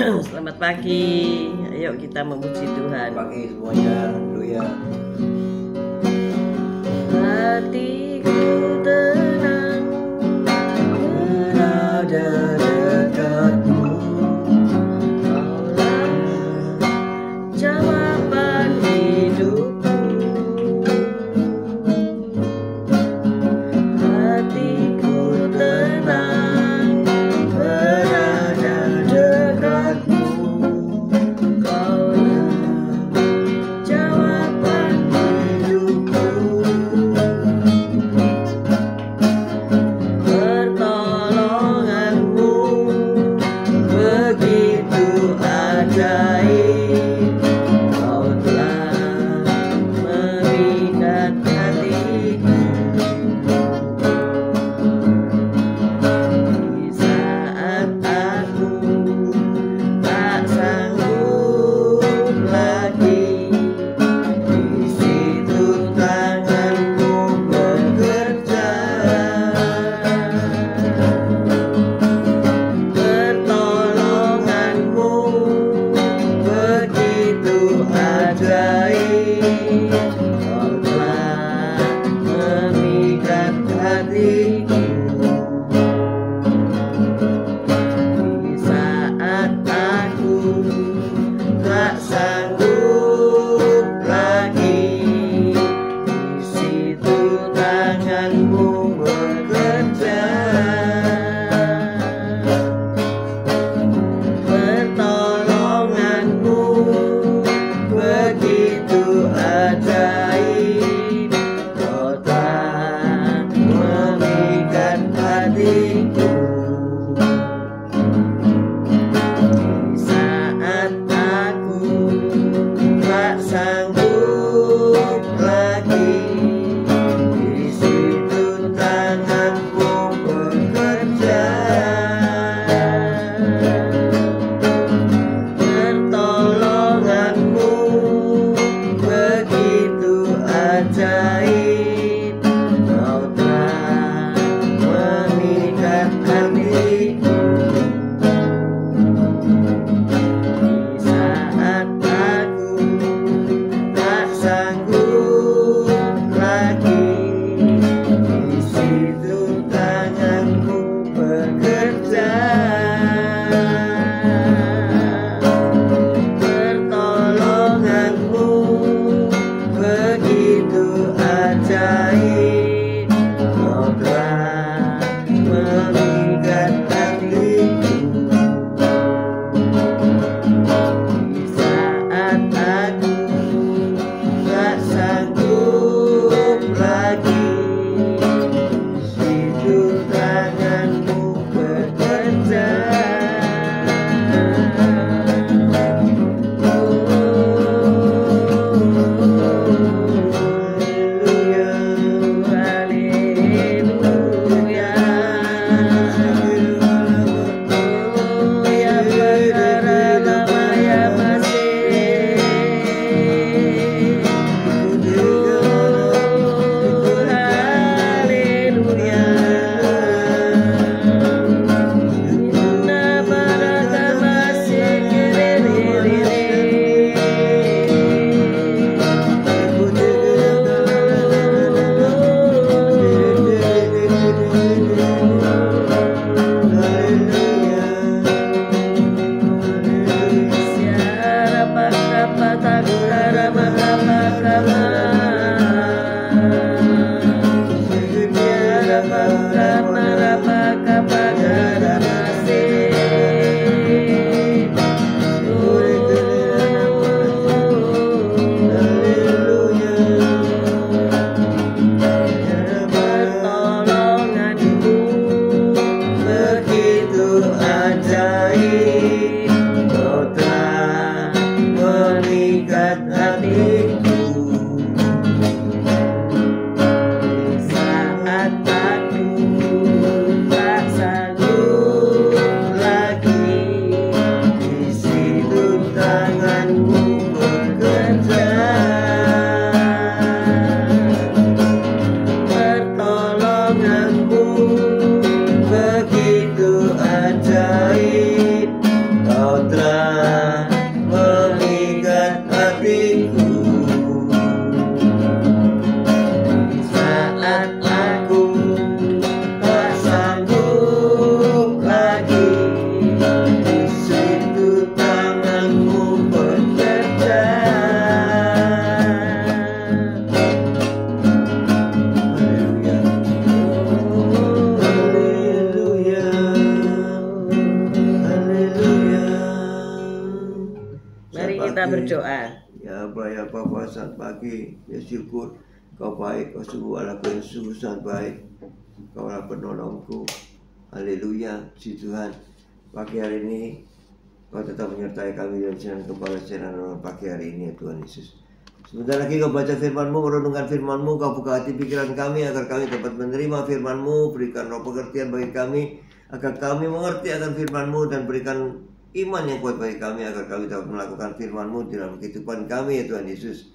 Selamat pagi. Ayo kita memuji Tuhan. Pagi semuanya, haleluya. Hatiku tenang berada dekatmu. Kaulah jawaban hidupku. Hatiku tenang berada dekatmu. Kaulah jawaban hidupku. Pertolonganmu begitu ajaib. Kau telah memikat hatiku. Di saat aku tak sanggup lagi, di situ tanganmu bekerja. Pertolonganmu begitu ajaib. Kau telah memikat hatiku. Di saat aku tak sanggup lagi, di situ tanganmu bekerja. Pertolonganmu begitu berdoa. Ya Bapa saat pagi, ya syukur Kau baik, Kau sungguh Allah yang sungguh sangat baik. Kau adalah penolongku. Haleluya, puji Tuhan. Pagi hari ini Kau tetap menyertai kami dalam siaran kepala siaran pagi hari ini, ya Tuhan Yesus. Sebentar lagi Kau baca firman-Mu, merenungkan firman-Mu, Kau buka hati pikiran kami agar kami dapat menerima firman-Mu. Berikan roh pengertian bagi kami agar kami mengerti akan firman-Mu, dan berikan iman yang kuat bagi kami agar kami dapat melakukan firman-Mu dalam kehidupan kami, ya Tuhan Yesus.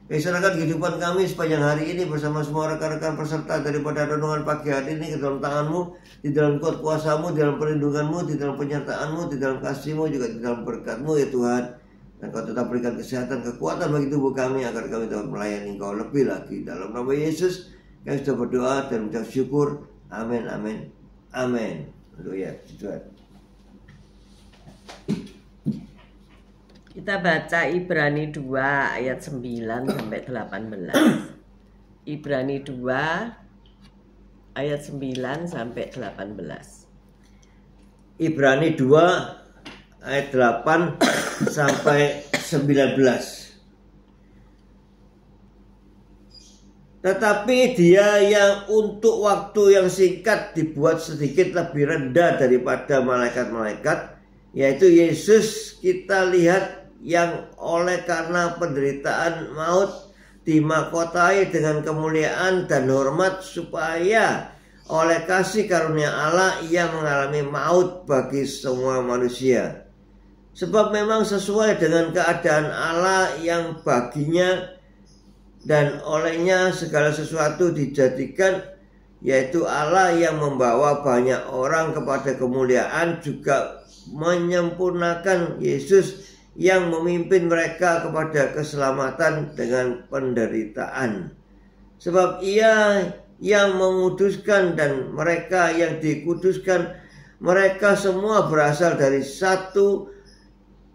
Serahkan kehidupan kami sepanjang hari ini bersama semua rekan-rekan peserta daripada renungan pagi hari ini ke dalam tangan-Mu, di dalam kuat kuasa-Mu, di dalam perlindungan-Mu, di dalam penyertaan-Mu, di dalam kasih-Mu, juga di dalam berkat-Mu, ya Tuhan. Dan Kau tetap berikan kesehatan, kekuatan bagi tubuh kami agar kami dapat melayani Kau lebih lagi. Dalam nama Yesus kami sudah berdoa dan mengucap syukur. Amin, amin, amin. Haleluya, Tuhan. Kita baca Ibrani 2 ayat 9 sampai 18. Ibrani 2 ayat 9 sampai 18. Ibrani 2 ayat 8 sampai 19. Tetapi Dia yang untuk waktu yang singkat dibuat sedikit lebih rendah daripada malaikat-malaikat, yaitu Yesus, kita lihat, yang oleh karena penderitaan maut dimahkotai dengan kemuliaan dan hormat, supaya oleh kasih karunia Allah Ia mengalami maut bagi semua manusia. Sebab memang sesuai dengan keadaan Allah yang baginya dan olehnya segala sesuatu dijadikan, yaitu Allah yang membawa banyak orang kepada kemuliaan, juga menyempurnakan Yesus yang memimpin mereka kepada keselamatan dengan penderitaan. Sebab Ia yang menguduskan dan mereka yang dikuduskan, mereka semua berasal dari satu.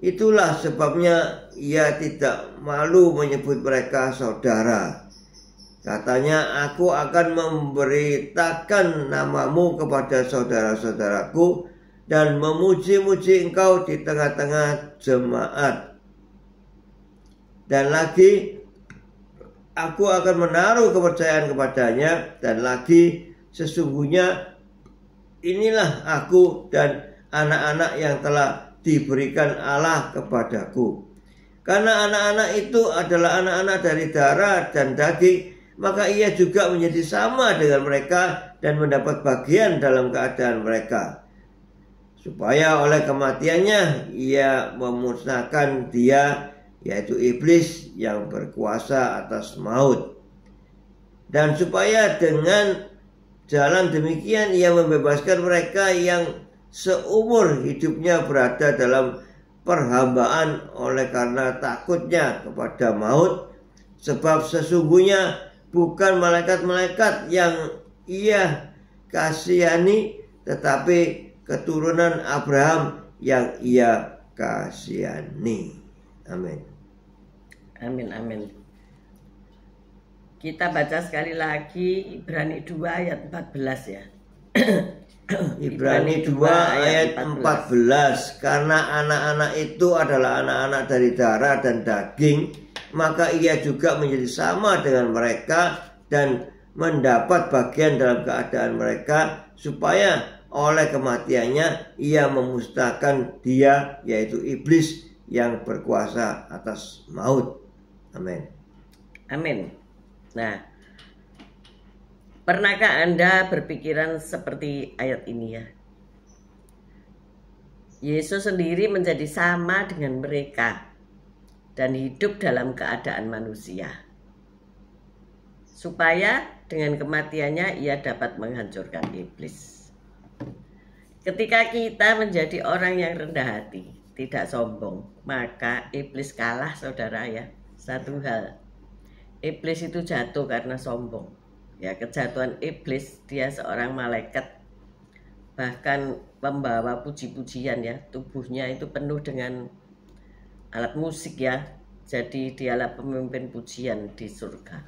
Itulah sebabnya Ia tidak malu menyebut mereka saudara. Katanya, Aku akan memberitakan namamu kepada saudara-saudaraku dan memuji-muji Engkau di tengah-tengah jemaat. Dan lagi, Aku akan menaruh kepercayaan kepadanya. Dan lagi, sesungguhnya inilah aku dan anak-anak yang telah diberikan Allah kepadaku. Karena anak-anak itu adalah anak-anak dari darah dan daging, maka Ia juga menjadi sama dengan mereka dan mendapat bagian dalam keadaan mereka, supaya oleh kematiannya Ia memusnahkan dia, yaitu iblis yang berkuasa atas maut. Dan supaya dengan jalan demikian Ia membebaskan mereka yang seumur hidupnya berada dalam perhambaan oleh karena takutnya kepada maut. Sebab sesungguhnya bukan malaikat-malaikat yang Ia kasihani, tetapi keturunan Abraham yang Ia kasihani. Amin. Amin, amin. Kita baca sekali lagi Ibrani 2 ayat 14 ya. Ibrani 2 ayat 14. Karena anak-anak itu adalah anak-anak dari darah dan daging, maka Ia juga menjadi sama dengan mereka dan mendapat bagian dalam keadaan mereka, supaya oleh kematiannya Ia memusnahkan dia, yaitu iblis yang berkuasa atas maut. Amin. Amin. Nah, pernahkah Anda berpikiran seperti ayat ini ya? Yesus sendiri menjadi sama dengan mereka dan hidup dalam keadaan manusia, supaya dengan kematiannya Ia dapat menghancurkan iblis. Ketika kita menjadi orang yang rendah hati, tidak sombong, maka iblis kalah, saudara ya. Satu hal, iblis itu jatuh karena sombong. Ya, kejatuhan iblis, dia seorang malaikat, bahkan pembawa puji-pujian ya. Tubuhnya itu penuh dengan alat musik ya. Jadi dialah pemimpin pujian di surga.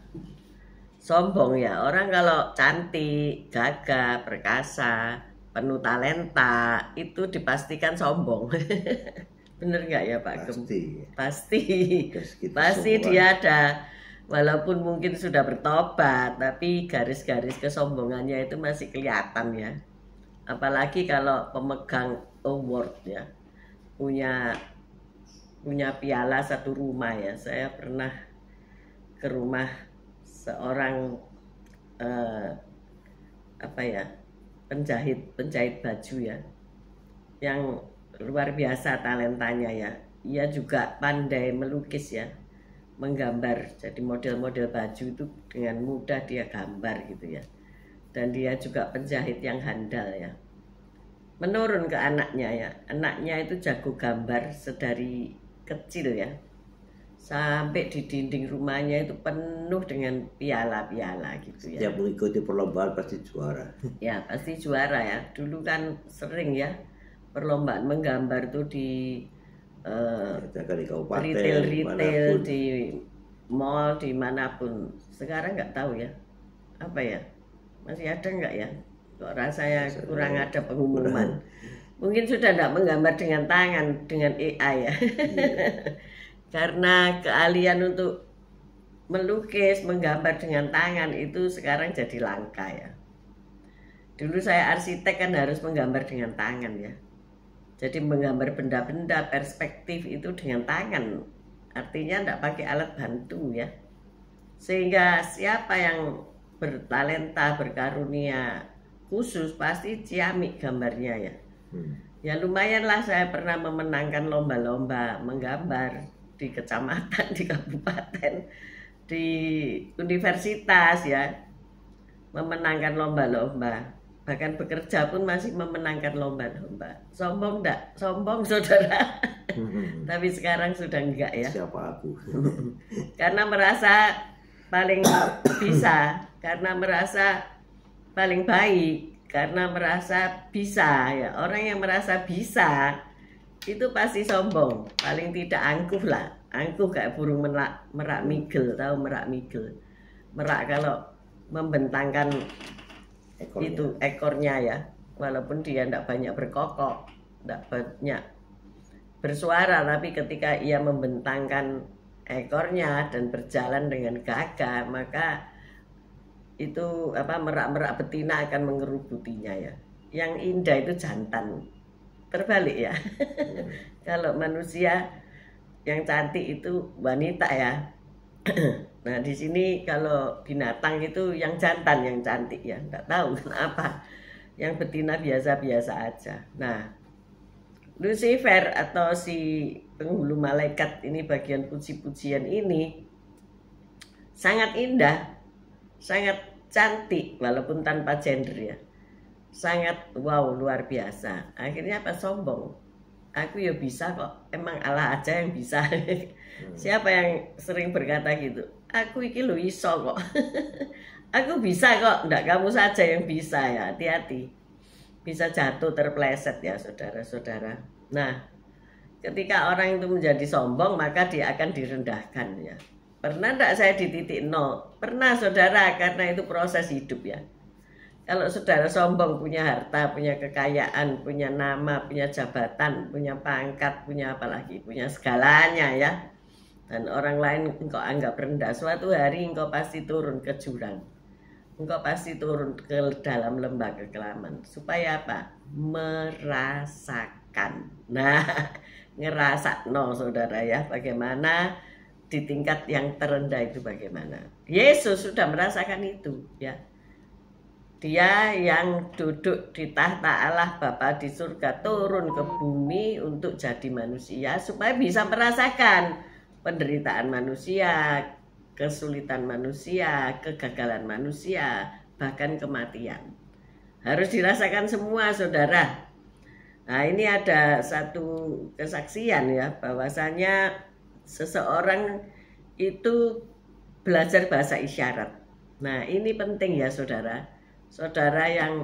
Sombong ya, orang kalau cantik, gagah, perkasa, penuh talenta, itu dipastikan sombong. Bener nggak ya Pak Gem? Pasti. Pasti. Kita Pasti semua. dia ada. Walaupun mungkin sudah bertobat, tapi garis-garis kesombongannya itu masih kelihatan ya. Apalagi kalau pemegang award ya, punya piala satu rumah ya. Saya pernah ke rumah seorang penjahit baju ya, yang luar biasa talentanya ya. Ia juga pandai melukis ya, menggambar. Jadi model-model baju itu dengan mudah dia gambar gitu ya. Dan dia juga penjahit yang handal ya. Menurun ke anaknya ya. Anaknya itu jago gambar sedari kecil ya. Sampai di dinding rumahnya itu penuh dengan piala-piala gitu ya. Setiap mengikuti perlombaan pasti juara. Ya pasti juara ya. Dulu kan sering ya perlombaan menggambar tuh di di kabupaten, retail di mall dimanapun. Sekarang nggak tahu ya, apa ya, masih ada nggak ya? Kok rasanya kurang ada pengumuman. Mungkin sudah tidak menggambar dengan tangan, dengan AI ya. Karena keahlian untuk melukis, menggambar dengan tangan itu sekarang jadi langka ya. Dulu saya arsitek kan harus menggambar dengan tangan ya. Jadi menggambar benda-benda, perspektif itu dengan tangan. Artinya tidak pakai alat bantu ya. Sehingga siapa yang bertalenta, berkarunia khusus pasti ciamik gambarnya ya. Ya lumayanlah saya pernah memenangkan lomba-lomba menggambar di kecamatan, di kabupaten, di universitas ya. Memenangkan lomba-lomba. Bahkan bekerja pun masih memenangkan lomba-lomba. Sombong enggak? Sombong saudara. Tapi sekarang sudah enggak ya. Siapa aku? Karena merasa paling bisa, karena merasa paling baik, karena merasa bisa ya. Orang yang merasa bisa itu pasti sombong. Paling tidak angkuh lah. Angkuh kayak burung merak migel. Tahu merak migel? Merak kalau membentangkan ekornya ya, walaupun dia tidak banyak berkokok, tidak banyak bersuara, tapi ketika ia membentangkan ekornya dan berjalan dengan gagah, maka itu merak-merak betina akan mengerubutinya ya. Yang indah itu jantan, terbalik ya. Kalau manusia yang cantik itu wanita ya. Nah di sini kalau binatang itu yang jantan yang cantik ya, nggak tahu kenapa. Yang betina biasa-biasa aja. Nah Lucifer atau si penghulu malaikat ini, bagian puji-pujian ini sangat indah, sangat cantik walaupun tanpa gender ya. Sangat wow, luar biasa. Akhirnya apa? Sombong. Aku ya bisa kok, emang Allah aja yang bisa. Siapa yang sering berkata gitu? Aku iki lo iso kok. Aku bisa kok, enggak kamu saja yang bisa ya. Hati-hati. Bisa jatuh terpleset ya saudara-saudara. Nah, ketika orang itu menjadi sombong maka dia akan direndahkan ya. Pernah enggak saya di titik nol? Pernah saudara, karena itu proses hidup ya. Kalau saudara sombong, punya harta, punya kekayaan, punya nama, punya jabatan, punya pangkat, punya apa lagi, punya segalanya ya. Dan orang lain engkau anggap rendah, suatu hari engkau pasti turun ke jurang. Engkau pasti turun ke dalam lembah kekelaman. Supaya apa? Merasakan. Nah, ngerasakno saudara ya, bagaimana di tingkat yang terendah itu bagaimana. Yesus sudah merasakan itu ya. Dia yang duduk di tahta Allah Bapa di surga turun ke bumi untuk jadi manusia supaya bisa merasakan penderitaan manusia, kesulitan manusia, kegagalan manusia, bahkan kematian. Harus dirasakan semua saudara. Nah ini ada satu kesaksian ya, bahwasanya seseorang itu belajar bahasa isyarat. Nah ini penting ya saudara. Saudara yang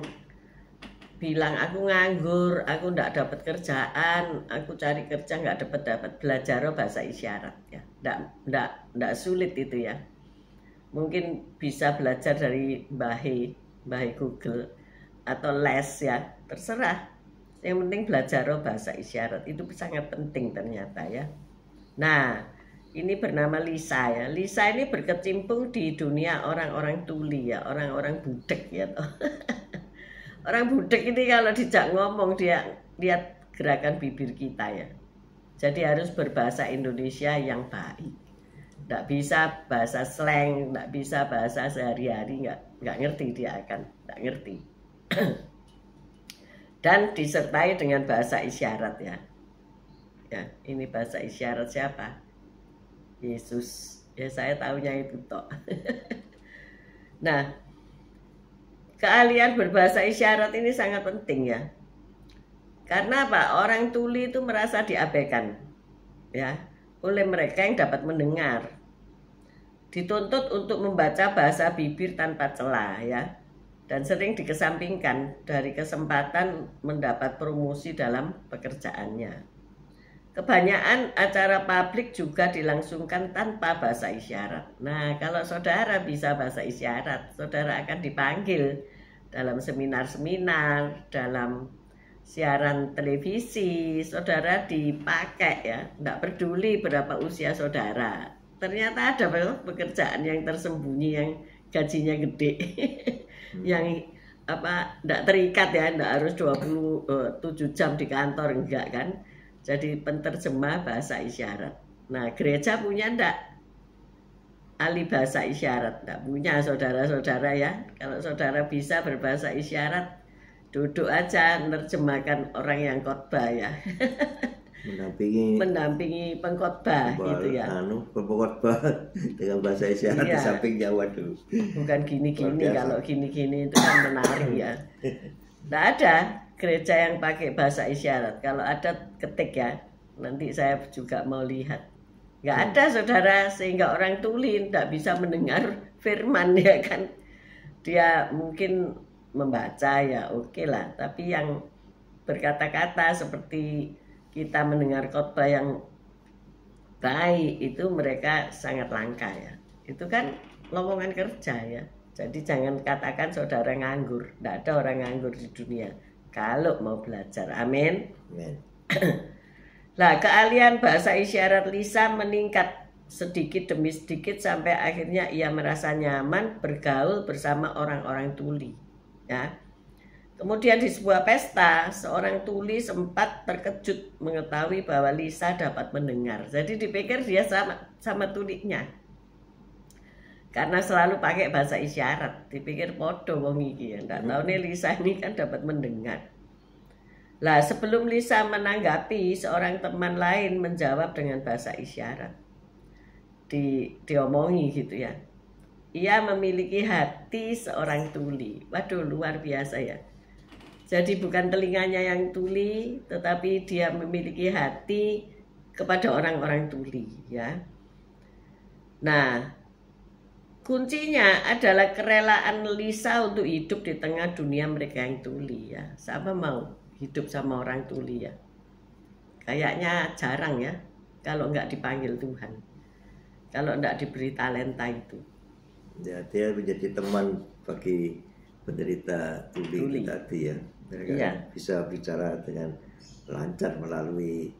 bilang aku nganggur, aku ndak dapat kerjaan, aku cari kerja nggak dapat belajar bahasa isyarat ya. Ndak sulit itu ya. Mungkin bisa belajar dari Mbah Google atau les ya, terserah. Yang penting belajar bahasa isyarat itu sangat penting ternyata ya. Nah, ini bernama Lisa ya. Lisa ini berkecimpung di dunia orang-orang tuli ya, orang-orang budek ya toh. Orang budek ini kalau dijak ngomong dia lihat gerakan bibir kita ya. Jadi harus berbahasa Indonesia yang baik. Nggak bisa bahasa slang, nggak bisa bahasa sehari-hari, nggak ngerti dia akan, nggak ngerti. Dan disertai dengan bahasa isyarat ya. Ya, ini bahasa isyarat siapa? Yesus. Ya saya tahunya itu toh. Nah, keahlian berbahasa isyarat ini sangat penting ya. Karena apa? Orang tuli itu merasa diabaikan ya oleh mereka yang dapat mendengar. Dituntut untuk membaca bahasa bibir tanpa celah ya. Dan sering dikesampingkan dari kesempatan mendapat promosi dalam pekerjaannya. Kebanyakan acara publik juga dilangsungkan tanpa bahasa isyarat. Nah, kalau saudara bisa bahasa isyarat, saudara akan dipanggil dalam seminar-seminar, dalam siaran televisi, saudara dipakai ya. Tidak peduli berapa usia saudara. Ternyata ada pekerjaan yang tersembunyi yang gajinya gede. Yang apa tidak terikat ya, tidak harus 27 jam di kantor, enggak kan. Jadi penterjemah bahasa isyarat. Nah, gereja punya enggak ahli bahasa isyarat? Enggak punya saudara-saudara ya. Kalau saudara bisa berbahasa isyarat, duduk aja menerjemahkan orang yang khotbah ya. mendampingi pengkhotbah gitu ya. Pengkhotbah dengan bahasa isyarat di samping Jawa tuh. Bukan gini-gini, kalau gini-gini itu kan menarik ya. Tidak ada gereja yang pakai bahasa isyarat. Kalau ada ketik ya, nanti saya juga mau lihat. Nggak ada saudara, sehingga orang tuli tidak bisa mendengar firman ya kan. Dia mungkin membaca ya oke lah, tapi yang berkata-kata seperti kita mendengar khotbah yang baik itu mereka sangat langka ya. Itu kan lowongan kerja ya. Jadi jangan katakan saudara nganggur. Tidak ada orang nganggur di dunia kalau mau belajar. Amin. Nah, keahlian bahasa isyarat Lisa meningkat sedikit demi sedikit sampai akhirnya ia merasa nyaman bergaul bersama orang-orang tuli ya. Kemudian di sebuah pesta, seorang tuli sempat terkejut mengetahui bahwa Lisa dapat mendengar. Jadi dipikir dia sama tulinya. Karena selalu pakai bahasa isyarat, dipikir podo wong iki ya. Nggak tahu nih Lisa ini kan dapat mendengar. Lah, sebelum Lisa menanggapi, seorang teman lain menjawab dengan bahasa isyarat. Diomongi gitu ya. Ia memiliki hati seorang tuli. Waduh, luar biasa ya. Jadi bukan telinganya yang tuli, tetapi dia memiliki hati kepada orang-orang tuli ya. Nah, kuncinya adalah kerelaan Lisa untuk hidup di tengah dunia mereka yang tuli ya. Siapa mau hidup sama orang tuli ya? Kayaknya jarang ya kalau nggak dipanggil Tuhan. Kalau nggak diberi talenta itu. Ya, dia menjadi teman bagi penderita tuli tadi ya. Mereka bisa bicara dengan lancar melalui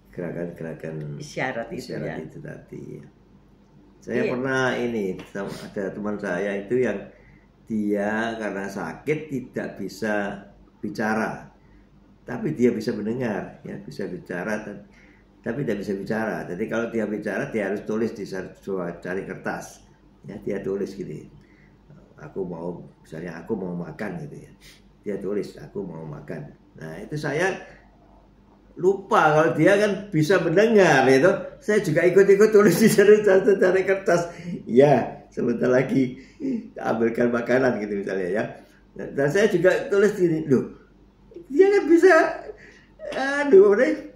gerakan-gerakan isyarat itu tadi. Saya pernah ada teman saya itu yang dia karena sakit tidak bisa bicara, tapi dia bisa mendengar, ya bisa bicara, tapi tidak bisa bicara. Jadi kalau dia bicara dia harus tulis di cari kertas, ya dia tulis gini. Misalnya aku mau makan gitu ya. Dia tulis aku mau makan. Nah itu saya lupa kalau dia kan bisa mendengar itu. Saya juga ikut-ikut tulis di cari kertas. Ya sebentar lagi ambilkan makanan gitu misalnya ya. Dan saya juga tulis gini, loh dia kan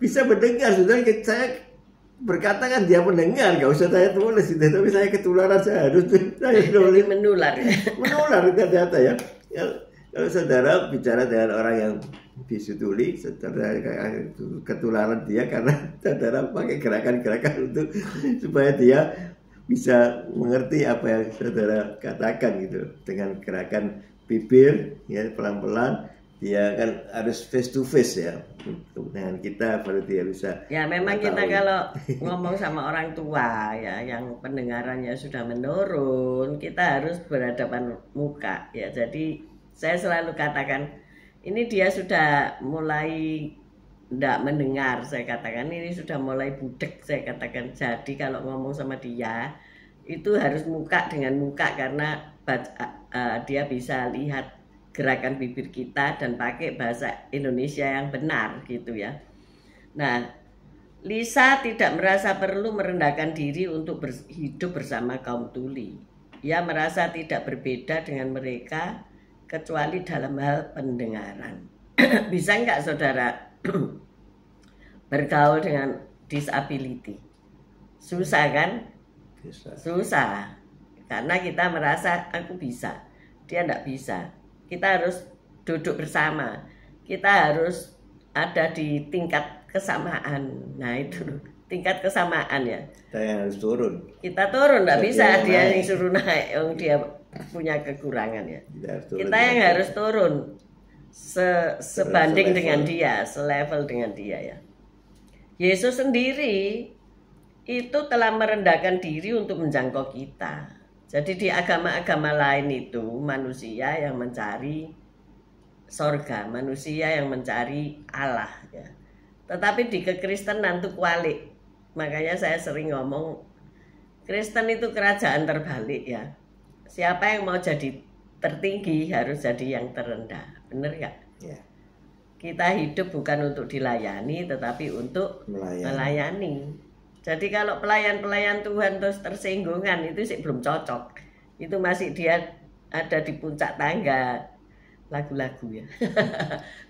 bisa mendengar. Sudah saya berkata kan dia mendengar, gak usah saya tulis itu, tapi saya ketularan saya harus saya tulis. Menular ternyata ya. Kalau saudara bicara dengan orang yang bisu tuli, saudara ketularan dia karena saudara pakai gerakan-gerakan untuk supaya dia bisa mengerti apa yang saudara katakan gitu. Dengan gerakan bibir ya pelan-pelan dia kan harus face to face ya dengan kita, baru dia bisa. Ya memang kita kalau ngomong sama orang tua ya yang pendengarannya sudah menurun, kita harus berhadapan muka ya. Jadi saya selalu katakan ini dia sudah mulai tidak mendengar, saya katakan ini sudah mulai budek, saya katakan. Jadi kalau ngomong sama dia itu harus muka dengan muka, karena dia bisa lihat gerakan bibir kita dan pakai bahasa Indonesia yang benar gitu ya. Nah, Lisa tidak merasa perlu merendahkan diri untuk hidup bersama kaum tuli. Ia merasa tidak berbeda dengan mereka kecuali dalam hal pendengaran. Bisa nggak saudara bergaul dengan disability? Susah kan? Susah. Karena kita merasa aku bisa, dia enggak bisa. Kita harus duduk bersama. Kita harus ada di tingkat kesamaan. Nah itu tingkat kesamaan ya. Kita yang harus turun. Kita turun, enggak bisa dia yang suruh naik. Dia punya kekurangan ya. Kita yang harus turun sebanding dengan dia, selevel dengan dia ya. Yesus sendiri itu telah merendahkan diri untuk menjangkau kita. Jadi di agama-agama lain itu manusia yang mencari sorga, manusia yang mencari Allah ya. Tetapi di kekristenan itu kualik. Makanya saya sering ngomong Kristen itu kerajaan terbalik ya. Siapa yang mau jadi tertinggi harus jadi yang terendah. Bener gak? Ya. Kita hidup bukan untuk dilayani tetapi untuk melayani. Jadi kalau pelayan-pelayan Tuhan terus tersinggungan itu sih belum cocok. Itu masih dia ada di puncak tangga lagu-lagu ya.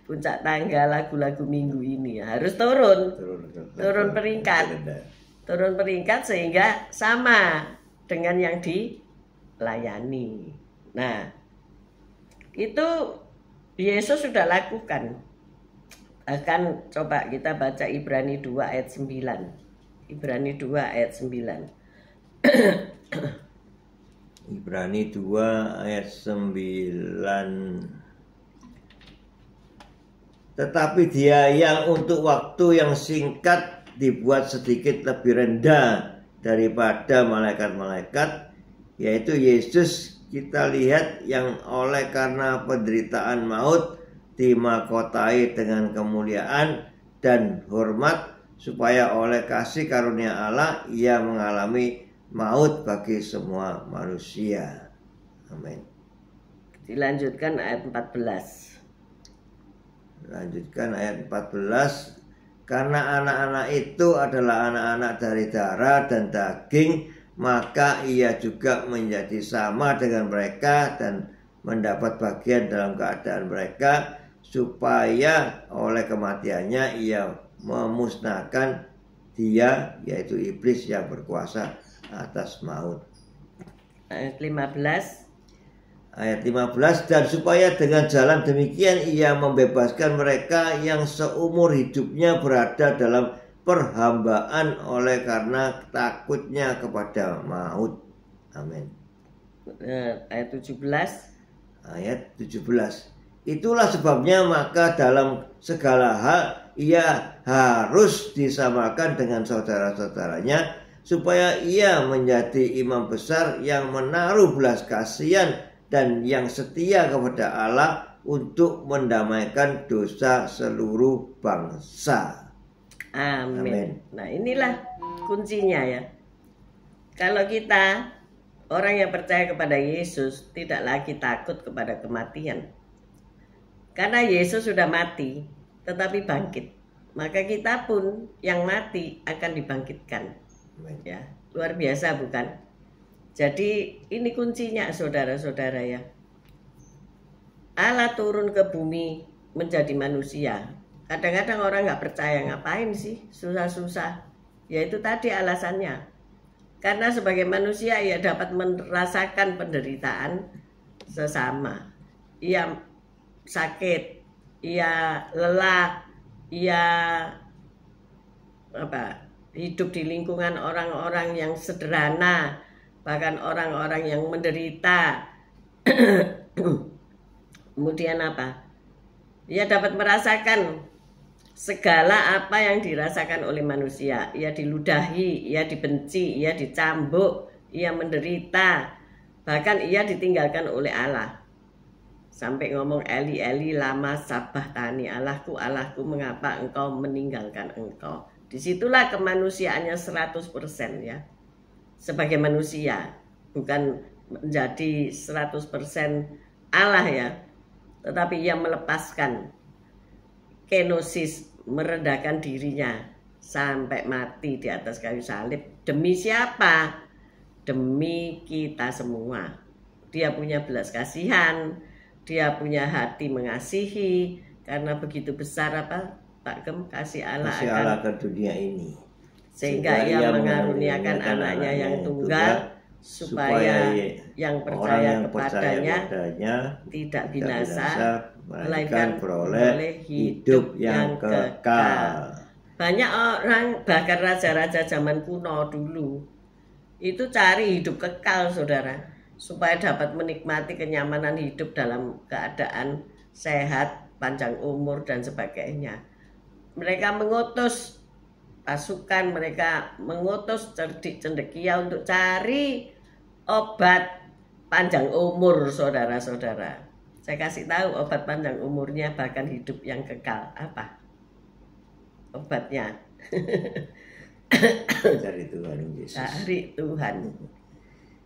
Puncak tangga lagu-lagu minggu ini ya. Harus turun peringkat. Turun peringkat sehingga sama dengan yang dilayani. Nah, itu Yesus sudah lakukan. Bahkan coba kita baca Ibrani 2 ayat 9. Ibrani 2 ayat 9. Ibrani 2 ayat 9. Tetapi dia yang untuk waktu yang singkat dibuat sedikit lebih rendah daripada malaikat-malaikat, yaitu Yesus, kita lihat, yang oleh karena penderitaan maut dimahkotai dengan kemuliaan dan hormat, supaya oleh kasih karunia Allah ia mengalami maut bagi semua manusia. Amin. Dilanjutkan ayat 14. Lanjutkan ayat 14. Karena anak-anak itu adalah anak-anak dari darah dan daging, maka ia juga menjadi sama dengan mereka dan mendapat bagian dalam keadaan mereka, supaya oleh kematiannya ia memusnahkan dia, yaitu iblis yang berkuasa atas maut. Ayat 15. Ayat 15. Dan supaya dengan jalan demikian ia membebaskan mereka yang seumur hidupnya berada dalam perhambaan oleh karena takutnya kepada maut. Amin. Ayat 17. Ayat 17. Itulah sebabnya maka dalam segala hal ia harus disamakan dengan saudara-saudaranya, supaya ia menjadi imam besar yang menaruh belas kasihan dan yang setia kepada Allah untuk mendamaikan dosa seluruh bangsa. Amin. Nah inilah kuncinya ya. Kalau kita orang yang percaya kepada Yesus tidak lagi takut kepada kematian, karena Yesus sudah mati tetapi bangkit, maka kita pun yang mati akan dibangkitkan. Ya, luar biasa bukan? Jadi ini kuncinya saudara-saudara ya. Allah turun ke bumi menjadi manusia. Kadang-kadang orang nggak percaya, ngapain sih susah-susah? Ya itu tadi alasannya. Karena sebagai manusia ia dapat merasakan penderitaan sesama. Ia sakit, ia lelah, ia hidup di lingkungan orang-orang yang sederhana, bahkan orang-orang yang menderita. Kemudian Ia dapat merasakan segala apa yang dirasakan oleh manusia. Ia diludahi, ia dibenci, ia dicambuk, ia menderita, bahkan ia ditinggalkan oleh Allah. Sampai ngomong Eli Eli lama sabachthani, Allahku Allahku mengapa engkau meninggalkan engkau. Disitulah kemanusiaannya 100% ya. Sebagai manusia, bukan menjadi 100% Allah ya. Tetapi ia melepaskan kenosis, merendahkan dirinya sampai mati di atas kayu salib. Demi siapa? Demi kita semua. Dia punya belas kasihan, dia punya hati mengasihi, karena begitu besar apa Pak Gem kasih Allah ke dunia ini, sehingga ia mengaruniakan anaknya yang tunggal, supaya yang percaya kepadanya tidak binasa, melainkan beroleh hidup yang kekal. Banyak orang, bahkan raja-raja zaman kuno dulu, itu cari hidup kekal, saudara, supaya dapat menikmati kenyamanan hidup dalam keadaan sehat, panjang umur, dan sebagainya. Mereka mengutus pasukan, mereka mengutus cendekia untuk cari obat panjang umur, saudara-saudara. Saya kasih tahu obat panjang umurnya, bahkan hidup yang kekal. Apa obatnya? Cari Tuhan Yesus. Cari Tuhan.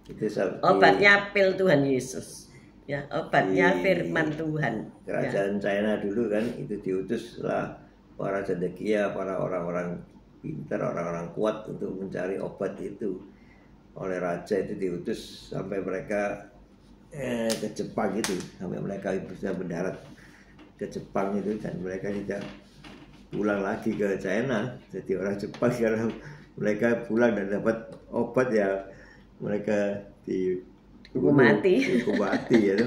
Itu obatnya pil Tuhan Yesus. Ya, obatnya firman Tuhan. Kerajaan China dulu kan itu diutuslah para cendekia, para orang-orang pintar, orang-orang kuat untuk mencari obat itu. Oleh raja itu diutus sampai mereka ke Jepang itu, sampai mereka bisa mendarat ke Jepang itu, dan mereka tidak pulang lagi ke China. Jadi orang Jepang karena mereka pulang dan dapat obat ya mereka dihukum mati ya.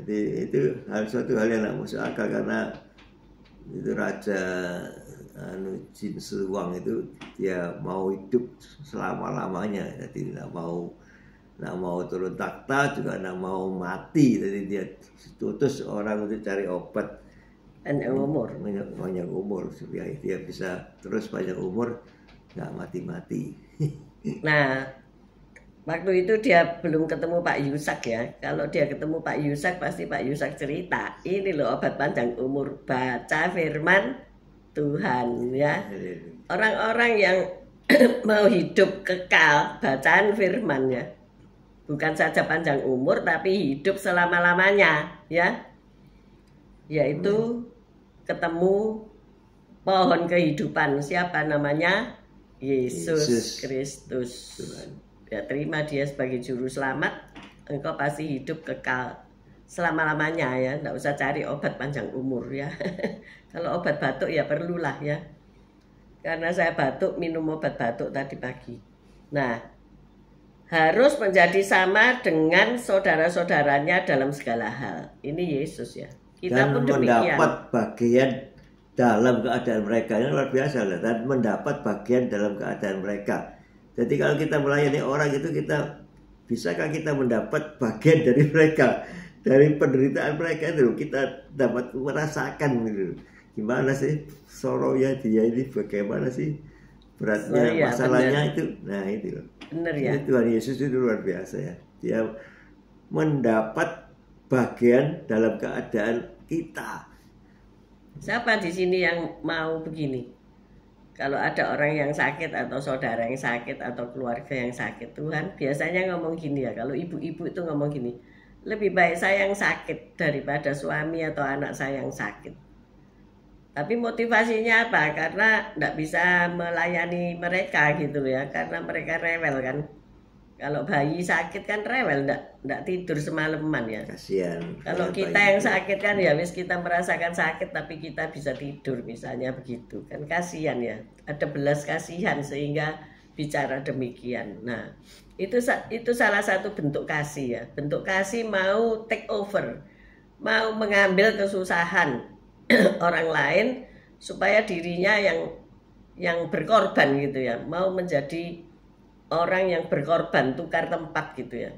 Jadi itu suatu hal yang tidak masuk akal, karena itu raja Jin Seluang itu dia mau hidup selama-lamanya, jadi tidak mau turun takhta, juga tidak mau mati. Jadi dia tutus orang untuk cari obat panjang umur supaya dia bisa terus panjang umur, nggak mati-mati. Nah, waktu itu dia belum ketemu Pak Yusak ya. Kalau dia ketemu Pak Yusak, pasti Pak Yusak cerita, ini loh obat panjang umur, baca firman Tuhan ya. Orang-orang yang mau hidup kekal, bacaan firman ya. Bukan saja panjang umur, tapi hidup selama-lamanya ya. Yaitu ketemu pohon kehidupan. Siapa namanya? Yesus Kristus. Ya, terima dia sebagai juru selamat, engkau pasti hidup kekal selama-lamanya ya. Nggak usah cari obat panjang umur ya. Kalau obat batuk ya perlulah ya. Karena saya batuk, minum obat batuk tadi pagi. Nah, harus menjadi sama dengan saudara-saudaranya dalam segala hal. Ini Yesus ya. Kita dan pun demikian. Mendapat bagian dalam keadaan mereka, ini luar biasa lah. Dan mendapat bagian dalam keadaan mereka. Jadi kalau kita melayani orang itu, bisakah kita mendapat bagian dari mereka, dari penderitaan mereka itu, kita dapat merasakan gitu. Gimana sih soronya dia ini, bagaimana sih beratnya masalahnya bener. Itu, nah itu loh. Bener ya. Tuhan Yesus itu luar biasa ya. Dia mendapat bagian dalam keadaan kita. Siapa di sini yang mau begini? Kalau ada orang yang sakit atau saudara yang sakit atau keluarga yang sakit, Tuhan biasanya ngomong gini ya. Kalau ibu-ibu itu ngomong gini, lebih baik saya yang sakit daripada suami atau anak saya yang sakit. Tapi motivasinya apa? Karena tidak bisa melayani mereka gitu ya. Karena mereka rewel kan. Kalau bayi sakit kan rewel, enggak tidur semalaman ya. Kasihan. Kalau kita yang sakit kan ya wis kita merasakan sakit tapi kita bisa tidur misalnya begitu kan, kasihan ya. Ada belas kasihan sehingga bicara demikian. Nah, itu salah satu bentuk kasih ya. Bentuk kasih mau take over, mau mengambil kesusahan orang lain supaya dirinya yang berkorban gitu ya, mau menjadi orang yang berkorban, tukar tempat gitu ya.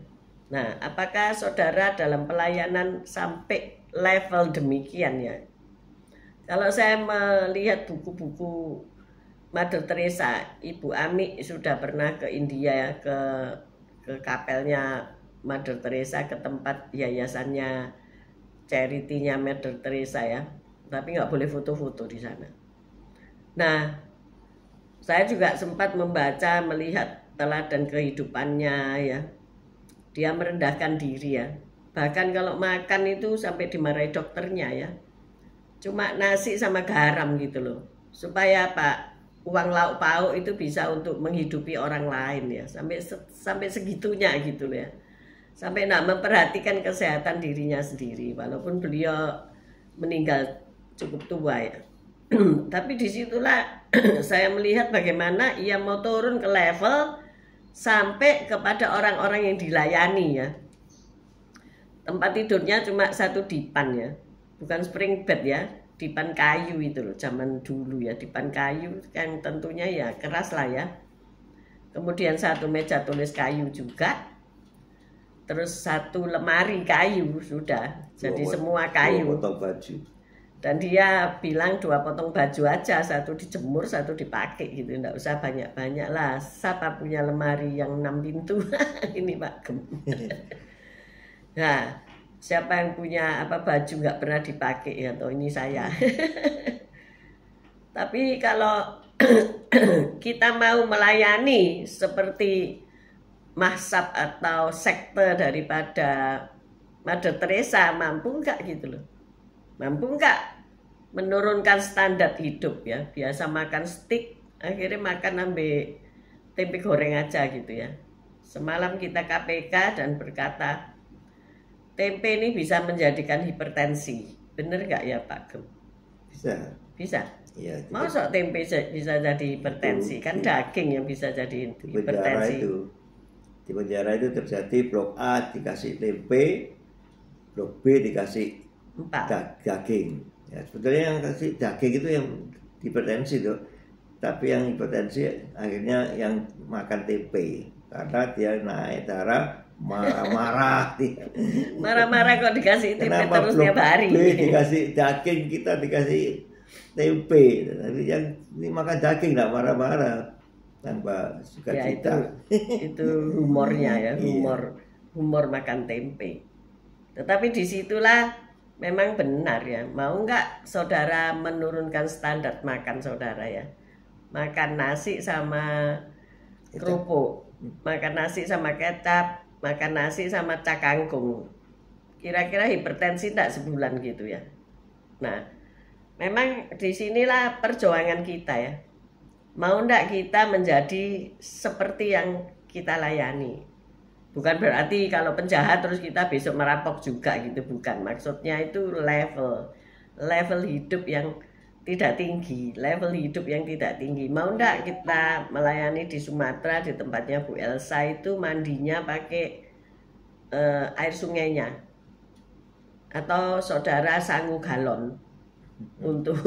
Nah, apakah saudara dalam pelayanan sampai level demikian ya? Kalau saya melihat buku-buku Mother Teresa, Ibu Ami sudah pernah ke India ya, ke kapelnya Mother Teresa, ke tempat yayasannya charity-nya Mother Teresa ya. Tapi nggak boleh foto-foto di sana. Nah, saya juga sempat membaca, melihat teladan kehidupannya ya. Dia merendahkan diri ya. Bahkan kalau makan itu sampai dimarahi dokternya ya. Cuma nasi sama garam gitu loh. Supaya apa? Uang lauk pauk itu bisa untuk menghidupi orang lain ya. Sampai segitunya gitu loh ya. Sampai tidak memperhatikan kesehatan dirinya sendiri. Walaupun beliau meninggal cukup tua ya. Tapi disitulah saya melihat bagaimana ia mau turun ke level sampai kepada orang-orang yang dilayani ya. Tempat tidurnya cuma satu dipan ya, bukan spring bed ya, dipan kayu itu loh, zaman dulu ya, dipan kayu yang tentunya ya keras lah ya. Kemudian satu meja tulis kayu juga, terus satu lemari kayu sudah, jadi semua kayu. 2 potong baju. Dan dia bilang 2 potong baju aja, satu dijemur, satu dipakai gitu, nggak usah banyak-banyak lah. Siapa punya lemari yang 6 pintu? Ini Pak Gem. Nah, siapa yang punya baju nggak pernah dipakai atau ini saya. Tapi kalau kita mau melayani seperti mazhab atau sekte daripada Mother Teresa, mampu nggak gitu loh? Mampu nggak menurunkan standar hidup ya? Biasa makan steak, akhirnya makan ambil tempe goreng aja gitu ya. Semalam kita KPK dan berkata, tempe ini bisa menjadikan hipertensi. Bener nggak ya Pak Gem? Bisa. Bisa? Ya, Masa tempe bisa jadi hipertensi? Kan daging yang bisa jadi hipertensi. Di penjara itu terjadi blok A dikasih tempe, blok B dikasih daging. Ya, sebetulnya yang kasih daging itu yang hipertensi tuh. Tapi yang hipertensi akhirnya yang makan tempe. Karena dia naik darah, marah-marah. Marah-marah kok dikasih tempe terus tiap hari. Dikasih daging, kita dikasih tempe. Tapi yang ini makan daging nggak marah-marah tanpa sukacita. Ya, itu humornya ya, humor makan tempe. Tetapi disitulah memang benar ya. Mau nggak saudara menurunkan standar makan saudara ya? Makan nasi sama kerupuk, makan nasi sama kecap, makan nasi sama cak kangkung. Kira-kira hipertensi enggak sebulan gitu ya. Nah, memang disinilah perjuangan kita ya. Mau enggak kita menjadi seperti yang kita layani. Bukan berarti kalau penjahat terus kita besok merampok juga gitu, bukan. Maksudnya itu level hidup yang tidak tinggi, level hidup yang tidak tinggi. Mau enggak kita melayani di Sumatera, di tempatnya Bu Elsa itu mandinya pakai air sungainya, atau saudara sanggup galon untuk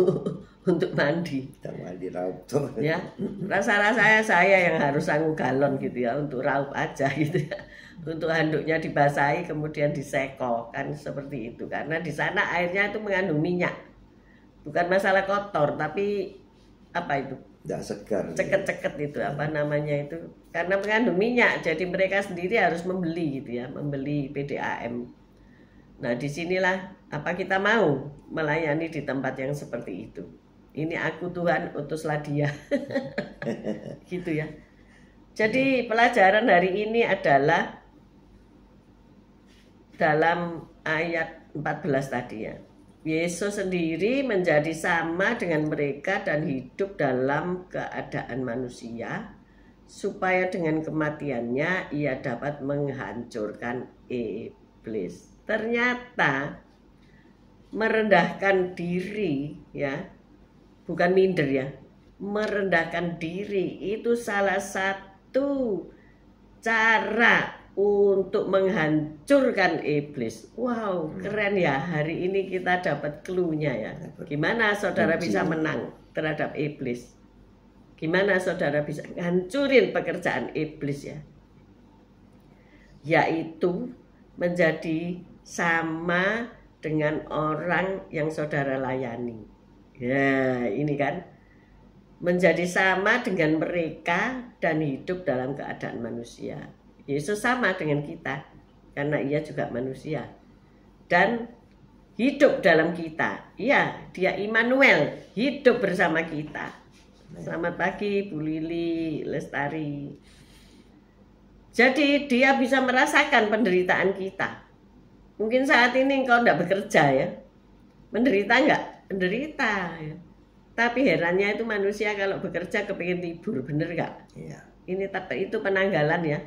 mandi. Kita mandi raup tuh. Ya, rasa-rasanya saya yang harus sanggup galon gitu ya, untuk raup aja gitu ya. Untuk handuknya dibasahi kemudian diseko, kan seperti itu. Karena di sana airnya itu mengandung minyak. Bukan masalah kotor, tapi apa itu? Tidak segar. Ceket-ceket itu, apa namanya itu? Karena mengandung minyak, jadi mereka sendiri harus membeli gitu ya, membeli PDAM. Nah, disinilah apa kita mau melayani di tempat yang seperti itu. Ini aku Tuhan, utuslah dia. Gitu ya. Jadi pelajaran hari ini adalah dalam ayat 14 tadi ya. Yesus sendiri menjadi sama dengan mereka dan hidup dalam keadaan manusia, supaya dengan kematiannya ia dapat menghancurkan iblis. Ternyata merendahkan diri ya, bukan minder ya, merendahkan diri itu salah satu cara untuk menghancurkan iblis. Wow, keren ya. Hari ini kita dapat clue-nya ya. Gimana saudara bisa menang terhadap iblis? Gimana saudara bisa hancurin pekerjaan iblis ya? Yaitu menjadi sama dengan orang yang saudara layani. Ya, ini kan menjadi sama dengan mereka dan hidup dalam keadaan manusia. Yesus sama dengan kita karena ia juga manusia dan hidup dalam kita. Iya, dia Immanuel, hidup bersama kita. Selamat pagi Bu Lili Lestari. Jadi dia bisa merasakan penderitaan kita. Mungkin saat ini engkau tidak bekerja ya. Menderita enggak? Menderita ya. Tapi herannya itu manusia kalau bekerja kepingin libur, bener enggak? Iya. Ini itu penanggalan ya.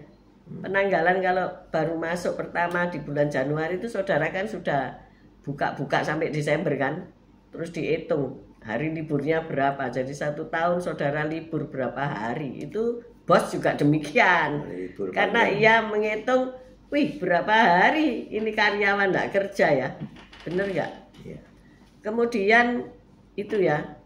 Penanggalan kalau baru masuk pertama di bulan Januari itu saudara kan sudah buka-buka sampai Desember kan. Terus dihitung hari liburnya berapa. Jadi 1 tahun saudara libur berapa hari. Itu bos juga demikian. Karena ia menghitung, wih berapa hari ini karyawan enggak kerja ya. Bener enggak? Iya. Kemudian itu ya,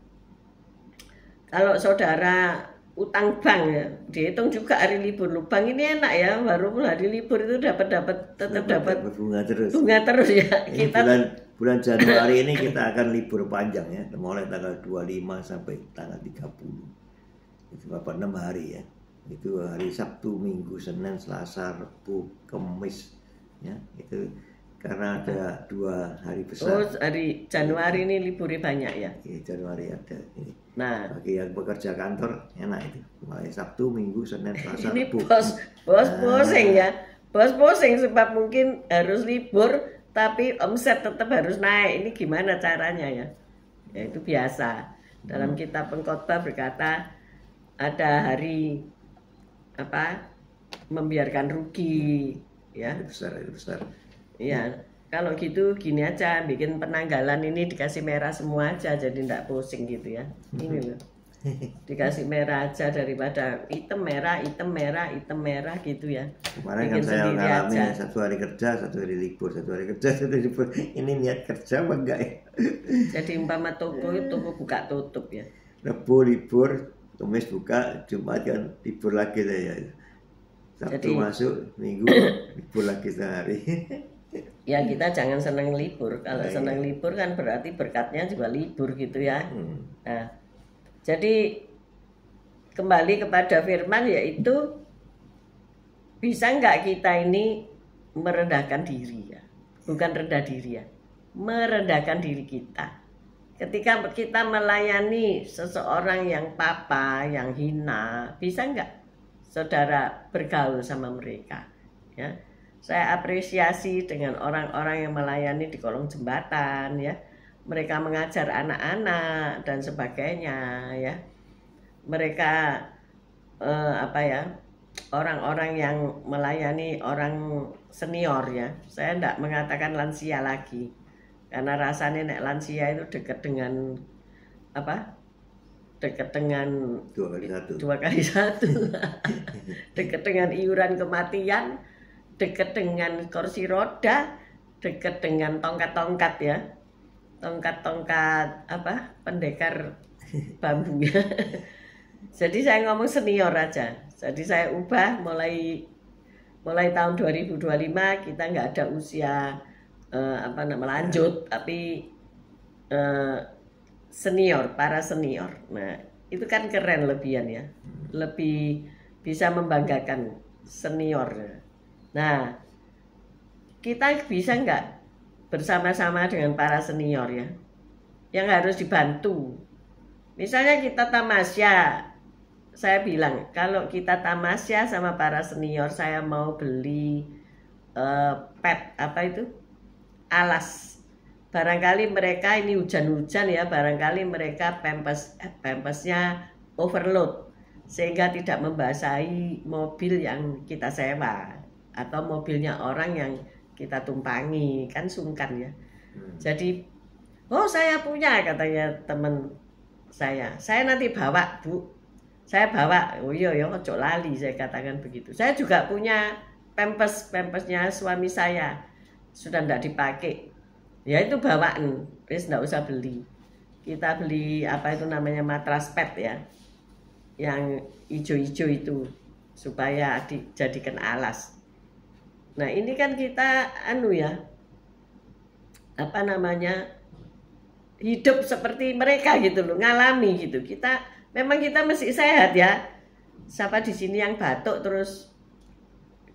kalau saudara utang bank ya, dihitung juga hari libur. Bank ini enak ya, baru hari libur itu tetap dapat bunga terus ya. Ini Kita bulan Januari ini kita akan libur panjang ya, mulai tanggal 25 sampai tanggal 30. Itu berapa 6 hari ya. Itu hari Sabtu, Minggu, Senin, Selasa, Rabu, Kamis ya. Itu karena ada 2 hari besar. Oh, hari Januari ini liburnya banyak ya. Iya, Januari ada ini. Nah, bagi yang bekerja kantor enak itu. Mulai Sabtu, Minggu, Senin, Selasa, ini Rabu. bos pusing ya. Bos pusing sebab mungkin harus libur tapi omset tetap harus naik. Ini gimana caranya ya? Ya itu biasa. Dalam kitab Pengkhotbah berkata ada hari apa? Membiarkan rugi ya. Itu besar. Iya, kalau gitu gini aja, bikin penanggalan ini dikasih merah semua aja, jadi ndak pusing gitu ya. Ini loh, dikasih merah aja daripada hitam merah gitu ya. Kemarin kan Bikin saya sendiri mengalami aja. 1 hari kerja, 1 hari libur, 1 hari kerja, 1 hari libur. Ini niat kerja apa enggak ya? Jadi umpama toko buka tutup ya. Rabu libur, Kamis buka, Jumat kan libur lagi saya. Sabtu Jadi- masuk, Minggu libur lagi sehari. Ya kita jangan senang libur. Kalau Iya. senang libur kan berarti berkatnya juga libur gitu ya. Hmm. Nah, jadi kembali kepada firman yaitu bisa nggak kita ini merendahkan diri ya, bukan rendah diri ya, merendahkan diri kita. Ketika kita melayani seseorang yang papa, yang hina, bisa nggak saudara bergaul sama mereka? Ya, saya apresiasi dengan orang-orang yang melayani di kolong jembatan ya. Mereka mengajar anak-anak dan sebagainya ya. Mereka apa ya? Orang-orang yang melayani orang senior ya. Saya tidak mengatakan lansia lagi. Karena rasanya nek lansia itu dekat dengan apa? Dekat dengan 2 kali 1. 2 kali 1. Dekat dengan iuran kematian, dekat dengan kursi roda, dekat dengan tongkat-tongkat ya. Tongkat-tongkat apa? Pendekar bambu ya. Jadi saya ngomong senior aja. Jadi saya ubah mulai tahun 2025 kita nggak ada usia lanjut, tapi senior, para senior. Nah, itu kan keren lebihan ya. Lebih bisa membanggakan senior. Nah, kita bisa nggak bersama-sama dengan para senior ya, yang harus dibantu. Misalnya kita tamasya, saya bilang kalau kita tamasya sama para senior, saya mau beli pet apa itu, alas. Barangkali mereka ini hujan-hujan ya, barangkali mereka pampasnya overload sehingga tidak membasahi mobil yang kita sewa atau mobilnya orang yang kita tumpangi, kan sungkan ya. Jadi, oh saya punya, katanya teman saya nanti bawa Bu, saya bawa. Oh iya ya, ojo lali, saya katakan begitu. Saya juga punya pampasnya suami saya, sudah tidak dipakai, ya itu bawaan, terus tidak usah beli. Kita beli apa itu namanya matras pet ya, yang hijau-hijau itu, supaya dijadikan alas. Nah ini kan kita apa namanya, hidup seperti mereka gitu loh, ngalami gitu. Memang kita mesti sehat ya. Siapa di sini yang batuk terus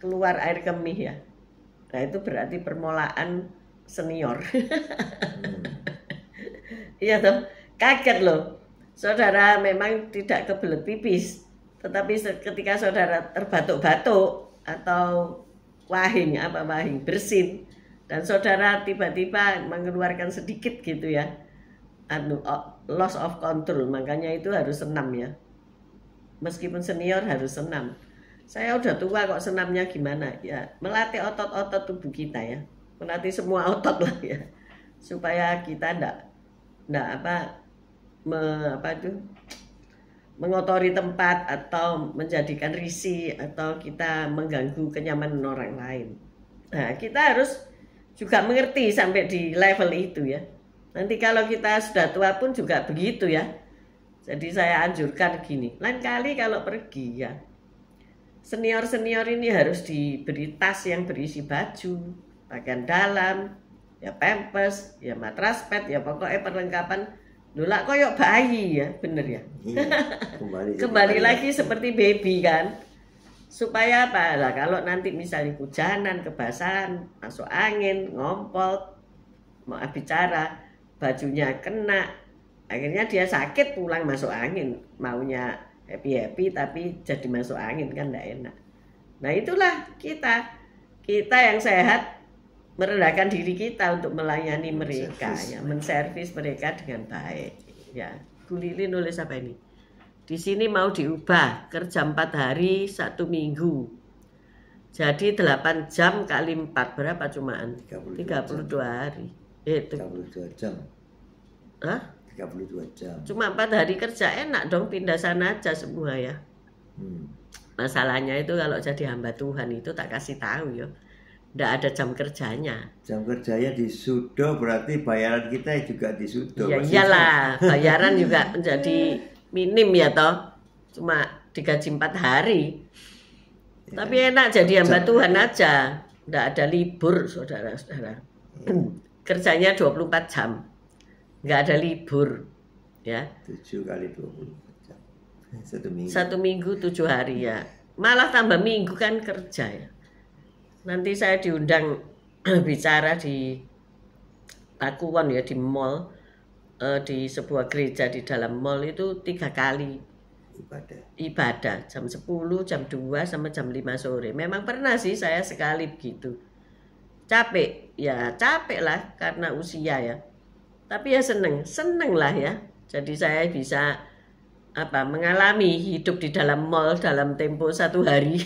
keluar air kemih ya? Nah itu berarti permulaan senior. Iya toh, kaget loh. Saudara memang tidak kebelet pipis, tetapi ketika saudara terbatuk-batuk atau wahing bersin, dan saudara tiba-tiba mengeluarkan sedikit gitu ya, loss of control, makanya itu harus senam ya. Meskipun senior harus senam. Saya udah tua kok senamnya gimana ya, melatih otot-otot tubuh kita ya, melatih semua otot lah ya, supaya kita mengotori tempat atau menjadikan risih atau kita mengganggu kenyamanan orang lain. Nah kita harus juga mengerti sampai di level itu ya. Nanti kalau kita sudah tua pun juga begitu ya. Jadi saya anjurkan gini, lain kali kalau pergi ya, senior-senior ini harus diberi tas yang berisi baju, pakaian dalam, ya pampers, ya matras pad, ya pokoknya perlengkapan. Lula koyok bayi ya, bener ya. Iya, kembali lagi seperti baby kan. Supaya apa lah, kalau nanti misalnya hujanan, kebasahan, masuk angin, ngompol, mau bicara, bajunya kena, akhirnya dia sakit pulang masuk angin, maunya happy tapi jadi masuk angin kan enggak enak. Nah itulah kita yang sehat merendahkan diri kita untuk melayani mereka ya, menservis mereka dengan baik ya. Bu Lili nulis apa ini? Di sini mau diubah kerja 4 hari 1 minggu. Jadi 8 jam kali 4 berapa cumaan? 32 hari. 32 jam. Hah? 32 jam. Cuma 4 hari kerja, enak dong, pindah sana aja semua ya. Masalahnya itu kalau jadi hamba Tuhan itu tak kasih tahu ya. Nggak ada jam kerjanya. Jam kerjanya disudo berarti bayaran kita juga disudo. Ya iyalah, bayaran juga menjadi minim ya toh. Cuma digaji 4 hari. Ya, tapi enak jadi hamba Tuhan aja. Nggak ada libur saudara-saudara. Kerjanya 24 jam. Nggak ada libur. Ya. 7 kali 24 jam. 1 minggu. 1 minggu 7 hari ya. Malah tambah minggu kan kerja ya. Nanti saya diundang bicara di Pakuwon ya, di mall, di sebuah gereja di dalam mall itu 3 kali ibadah jam 10, jam 2 sama jam 5 sore. Memang pernah sih saya sekali begitu. Capek lah karena usia ya. Tapi ya seneng lah ya. Jadi saya bisa mengalami hidup di dalam mall dalam tempo 1 hari.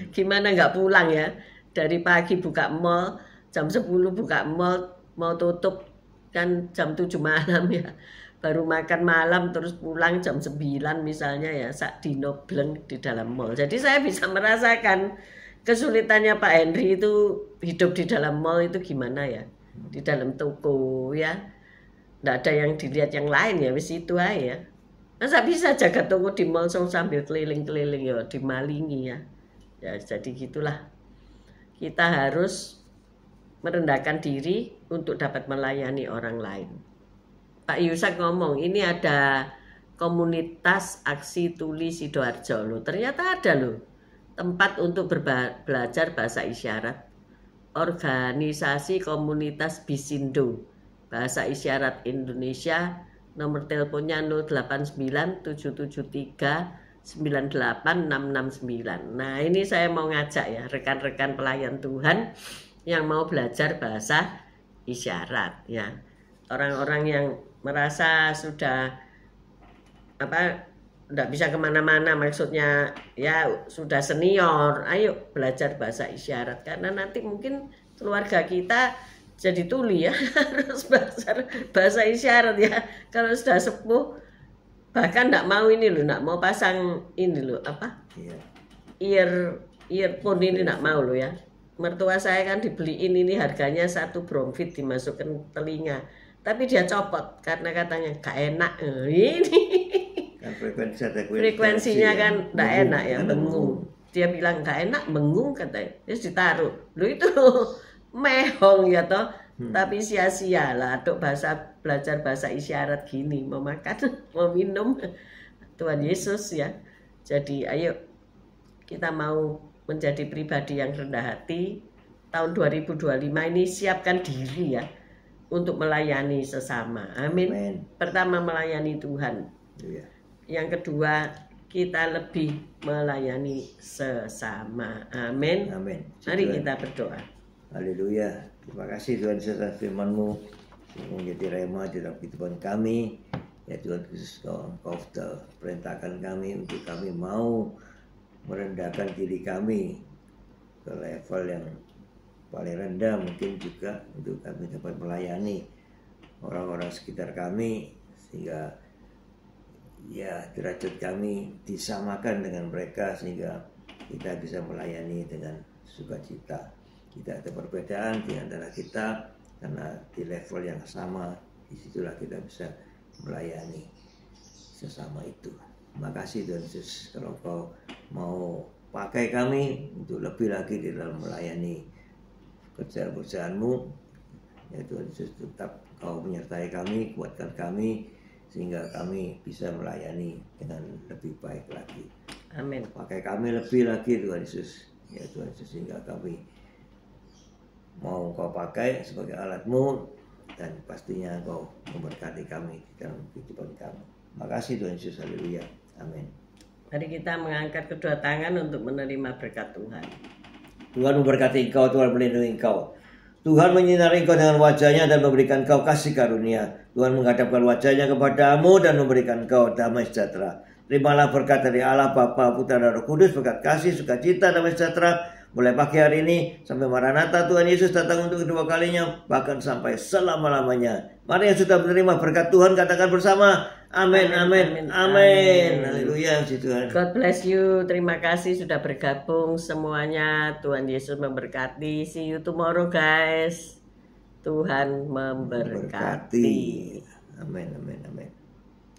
Gimana nggak pulang ya, dari pagi buka mall, jam 10 buka mall, mau tutup kan jam 7 malam ya, baru makan malam terus pulang jam 9 misalnya ya, sak dino bleng di dalam mall. Jadi saya bisa merasakan kesulitannya Pak Henry itu hidup di dalam mall itu gimana ya, di dalam toko ya, nggak ada yang dilihat yang lain ya, wis itu aja ya. Masa bisa jaga toko di mall sambil keliling-keliling ya, dimalingi ya. Ya jadi gitulah. Kita harus merendahkan diri untuk dapat melayani orang lain. Pak Yusak ngomong, ini ada komunitas aksi tuli Sidoarjo loh. Ternyata ada loh tempat untuk belajar bahasa isyarat. Organisasi komunitas Bisindo Bahasa Isyarat Indonesia. Nomor teleponnya 089773986669. Nah ini saya mau ngajak ya rekan-rekan pelayan Tuhan yang mau belajar bahasa isyarat ya. Orang-orang yang merasa sudah tidak bisa kemana-mana, maksudnya ya sudah senior, ayo belajar bahasa isyarat. Karena nanti mungkin keluarga kita jadi tuli ya, harus belajar bahasa isyarat ya. Kalau sudah sepuh, bahkan tidak mau ini loh, tidak mau pasang ini loh, earphone ini tidak mau loh ya. Mertua saya kan dibeliin ini, harganya 1 bromfit dimasukkan telinga, tapi dia copot karena katanya gak enak. Ini kan frekuensinya kan tidak enak ya, mengung. Dia bilang gak enak, mengung katanya, terus ditaruh. Loh itu mehong ya toh, Tapi sia-sia lah, Dok, belajar bahasa isyarat gini, mau makan, mau minum, Tuhan Yesus ya. Jadi ayo kita mau menjadi pribadi yang rendah hati. Tahun 2025 ini siapkan diri ya untuk melayani sesama. Amin. Amin. Pertama, melayani Tuhan. Iya. Yang kedua, kita lebih melayani sesama. Amin. Amin. Mari kita berdoa. Haleluya. Terima kasih Tuhan Yesus atas firman-Mu yang menjadi rema di dalam kehidupan kami. Ya Tuhan Yesus, Kau perintahkan kami untuk kami mau merendahkan diri kami ke level yang paling rendah mungkin juga untuk kami dapat melayani orang-orang sekitar kami, sehingga ya derajat kami disamakan dengan mereka sehingga kita bisa melayani dengan sukacita. Tidak ada perbedaan di antara kita karena di level yang sama, disitulah kita bisa melayani sesama itu. Terima kasih Tuhan Yesus, kalau Kau mau pakai kami untuk lebih lagi di dalam melayani pekerjaan-pekerjaan-Mu, ya Tuhan Yesus, tetap Kau menyertai kami, kuatkan kami sehingga kami bisa melayani dengan lebih baik lagi. Amin. Pakai kami lebih lagi Tuhan Yesus, ya Tuhan Yesus, sehingga kami mau Kau pakai sebagai alat-Mu, dan pastinya Kau memberkati kami di dalam kehidupan kami. Makasih Tuhan Yesus, haleluya, amin. Mari kita mengangkat kedua tangan untuk menerima berkat Tuhan. Tuhan memberkati engkau, Tuhan melindungi engkau. Tuhan menyinari engkau dengan wajahnya dan memberikan engkau kasih karunia. Tuhan menghadapkan wajahnya kepadamu dan memberikan engkau damai sejahtera. Terimalah berkat dari Allah Bapa, Putra dan Roh Kudus, berkat kasih, sukacita, damai sejahtera mulai pagi hari ini sampai Maranatha Tuhan Yesus datang untuk kedua kalinya, bahkan sampai selama-lamanya. Mari yang sudah menerima berkat Tuhan katakan bersama, amin, amin, amin. Haleluya, Tuhan. God bless you. Terima kasih sudah bergabung semuanya. Tuhan Yesus memberkati. See you tomorrow guys. Tuhan memberkati. Amin, amin, amin.